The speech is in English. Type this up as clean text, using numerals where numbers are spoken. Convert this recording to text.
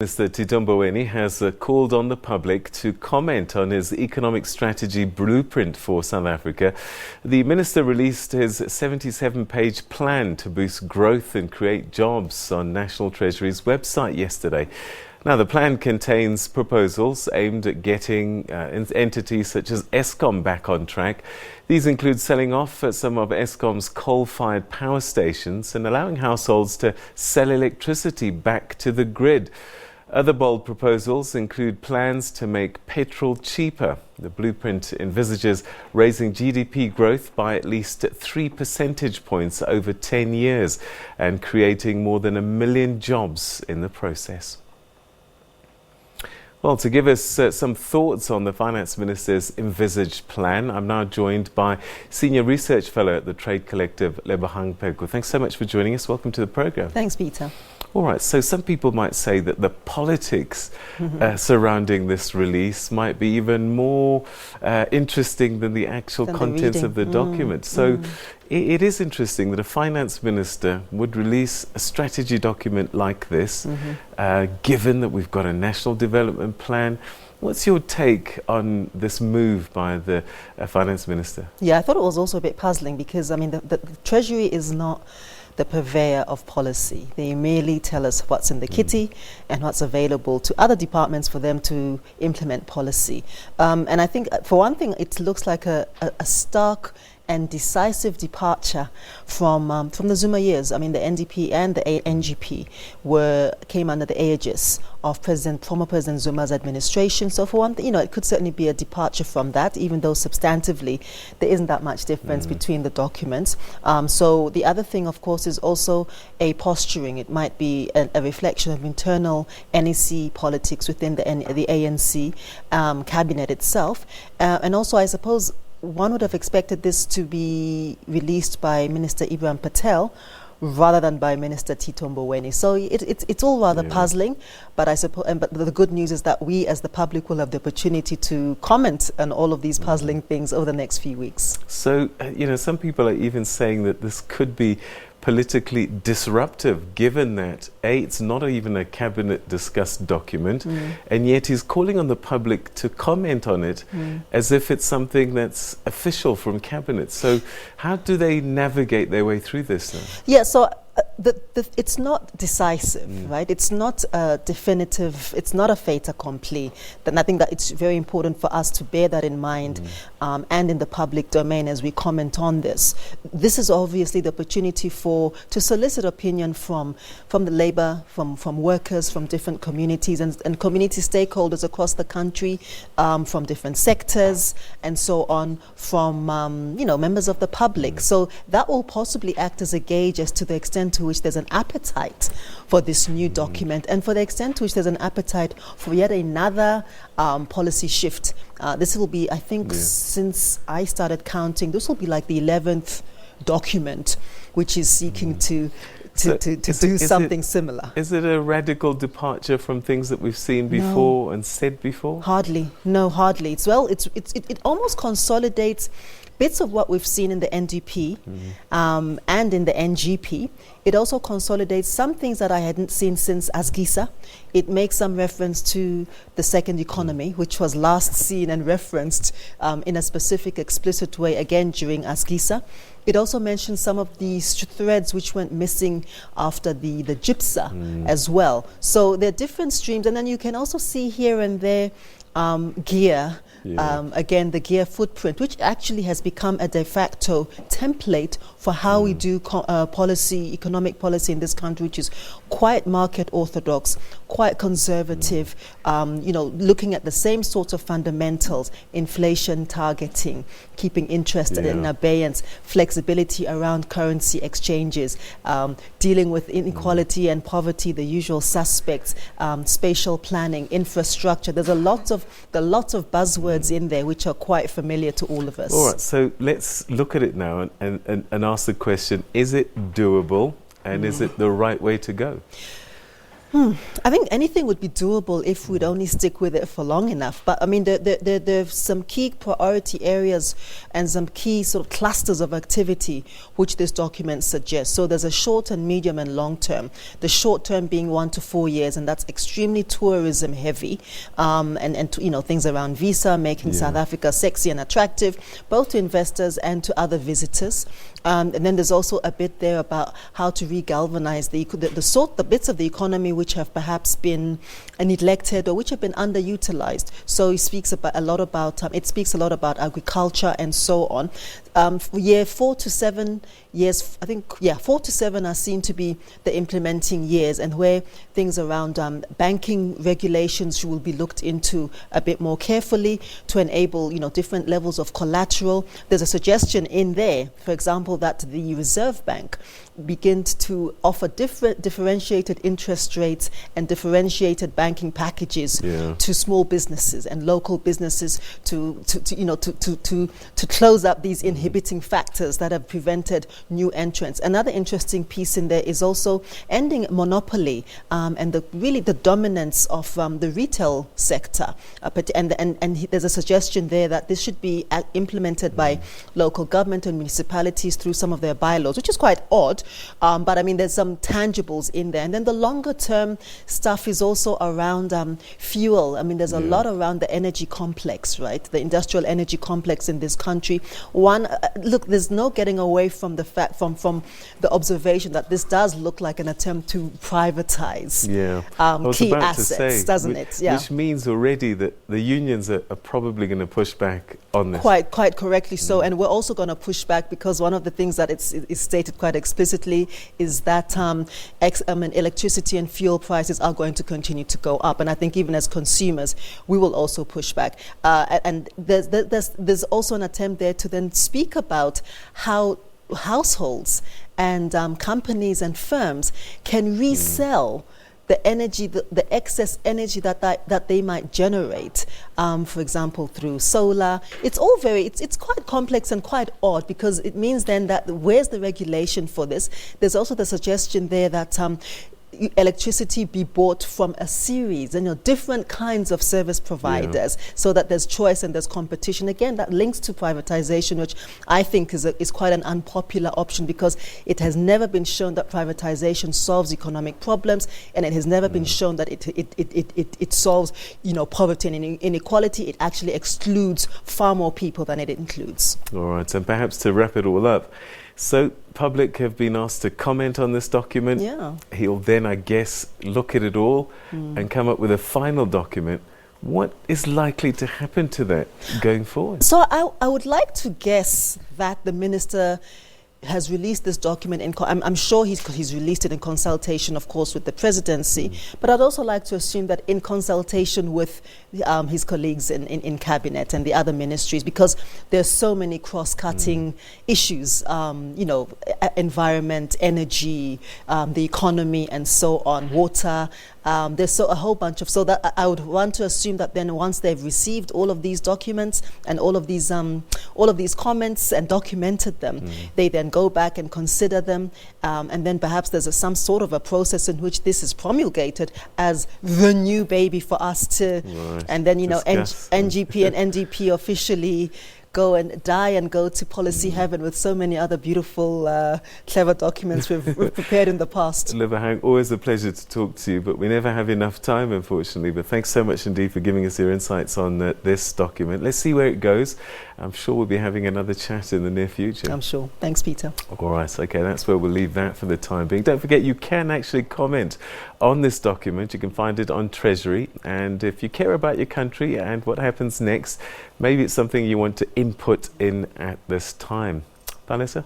Mr. Tito Mboweni has called on the public to comment on his economic strategy blueprint for South Africa. The minister released his 77-page plan to boost growth and create jobs on National Treasury's website yesterday. Now, the plan contains proposals aimed at getting entities such as Eskom back on track. These include selling off some of Eskom's coal-fired power stations and allowing households to sell electricity back to the grid. Other bold proposals include plans to make petrol cheaper. The blueprint envisages raising GDP growth by at least 3 percentage points over 10 years and creating more than 1 million jobs in the process. Well, to give us some thoughts on the Finance Minister's envisaged plan, I'm now joined by Senior Research Fellow at the Trade Collective, Lebohang Pheko. Thanks so much for joining us. Welcome to the programme. Thanks, Peter. All right, so some people might say that the politics surrounding this release might be even more interesting than the actual contents of the document. So it is interesting that a finance minister would release a strategy document like this, given that we've got a national development plan. What's your take on this move by the finance minister? Yeah, I thought it was also a bit puzzling because, I mean, the Treasury is not the purveyor of policy. They merely tell us what's in the kitty and what's available to other departments for them to implement policy. And I think, for one thing, it looks like a stark and decisive departure from the Zuma years. I mean, the NDP and the NGP came under the aegis of former President Zuma's administration. So for one thing, it could certainly be a departure from that, even though substantively there isn't that much difference between the documents. So the other thing, of course, is also a posturing. It might be a reflection of internal NEC politics within the ANC cabinet itself. And also, I suppose, one would have expected this to be released by Minister Ibrahim Patel rather than by Minister Tito Mboweni. So it's all rather puzzling, but I suppose, but the good news is that we as the public will have the opportunity to comment on all of these puzzling things over the next few weeks. So, some people are even saying that this could be politically disruptive, given that it's not even a cabinet discussed document, and yet he's calling on the public to comment on it as if it's something that's official from cabinet. So how do they navigate their way through this now? Yeah, so it's not decisive, right? It's not definitive. It's not a fait accompli. And I think that it's very important for us to bear that in mind and in the public domain as we comment on this. This is obviously the opportunity to solicit opinion from the labor, from workers, from different communities and community stakeholders across the country, from different sectors and so on, from members of the public. So that will possibly act as a gauge as to the extent to which there's an appetite for this new document and for the extent to which there's an appetite for yet another policy shift. This will be, I think, since I started counting, this will be like the 11th document which is seeking to do something similar. Is it a radical departure from things that we've seen before and said before? Hardly. No, hardly. It almost consolidates bits of what we've seen in the NDP and in the NGP. It also consolidates some things that I hadn't seen since Asgisa. It makes some reference to the second economy, which was last seen and referenced in a specific, explicit way again during Asgisa. It also mentions some of these threads which went missing after the GIPSA as well. So there are different streams, and then you can also see here and there gear. Again, the gear footprint, which actually has become a de facto template for how we do economic policy in this country, which is quite market orthodox, quite conservative, looking at the same sorts of fundamentals: inflation targeting, keeping interest in abeyance, flexibility around currency exchanges, dealing with inequality and poverty, the usual suspects, spatial planning, infrastructure. There's a lot of buzzwords in there which are quite familiar to all of us. All right, so let's look at it now and ask the question, is it doable and is it the right way to go? I think anything would be doable if we'd only stick with it for long enough. But I mean, there's some key priority areas and some key sort of clusters of activity which this document suggests. So there's a short and medium and long term. The short term being 1 to 4 years, and that's extremely tourism heavy, and things around visa, making South Africa sexy and attractive, both to investors and to other visitors. And then there's also a bit there about how to re-galvanize the bits of the economy which have perhaps been neglected or which have been underutilized. So it speaks a lot about agriculture and so on. 4 to 7 years, I think, 4 to 7 are seen to be the implementing years, and where things around banking regulations will be looked into a bit more carefully to enable, different levels of collateral. There's a suggestion in there, for example, that the Reserve Bank begins to offer differentiated interest rates and differentiated banking packages to small businesses and local businesses to close up these inhibiting factors that have prevented new entrants. Another interesting piece in there is also ending monopoly and the dominance of the retail sector. And there's a suggestion there that this should be implemented by local government and municipalities through some of their bylaws, which is quite odd. But I mean, there's some tangibles in there. And then the longer term stuff is also around fuel. I mean, there's a lot around the energy complex, right? The industrial energy complex in this country. Look, there's no getting away from the fact, from the observation that this does look like an attempt to privatize key assets, doesn't it? Yeah. Which means already that the unions are probably going to push back on this. Quite correctly so. And we're also going to push back because one of the things that is stated quite explicitly is that electricity and fuel prices are going to continue to go up. And I think even as consumers, we will also push back. And there's also an attempt there to then speak about how households and companies and firms can resell the energy, the excess energy that they might generate, for example, through solar. It's all it's quite complex and quite odd, because it means then that where's the regulation for this? There's also the suggestion there that electricity be bought from a series and different kinds of service providers, so that there's choice and there's competition. Again, that links to privatization, which I think is quite an unpopular option, because it has never been shown that privatization solves economic problems, and it has never been shown that it solves poverty and inequality. It actually excludes far more people than it includes. All right, and perhaps to wrap it all up, so public have been asked to comment on this document. He'll then, I guess, look at it all and come up with a final document. What is likely to happen to that going forward? So I would like to guess that the minister has released this document. I'm sure he's released it in consultation, of course, with the presidency. But I'd also like to assume that in consultation with his colleagues in cabinet and the other ministries, because there's so many cross-cutting issues, environment, energy, the economy, and so on, water. There's a whole bunch of, so that I would want to assume that then once they've received all of these documents and all of these comments and documented them, they then go back and consider them, and then perhaps there's some sort of a process in which this is promulgated as the new baby for us to, and then NGP and NDP officially go and die and go to policy heaven with so many other beautiful, clever documents we've prepared in the past. Lebohang, always a pleasure to talk to you, but we never have enough time, unfortunately. But thanks so much indeed for giving us your insights on this document. Let's see where it goes. I'm sure we'll be having another chat in the near future. I'm sure. Thanks, Peter. All right, okay, that's where we'll leave that for the time being. Don't forget, you can actually comment on this document. You can find it on Treasury. And if you care about your country and what happens next, maybe it's something you want to input in at this time. Vanessa?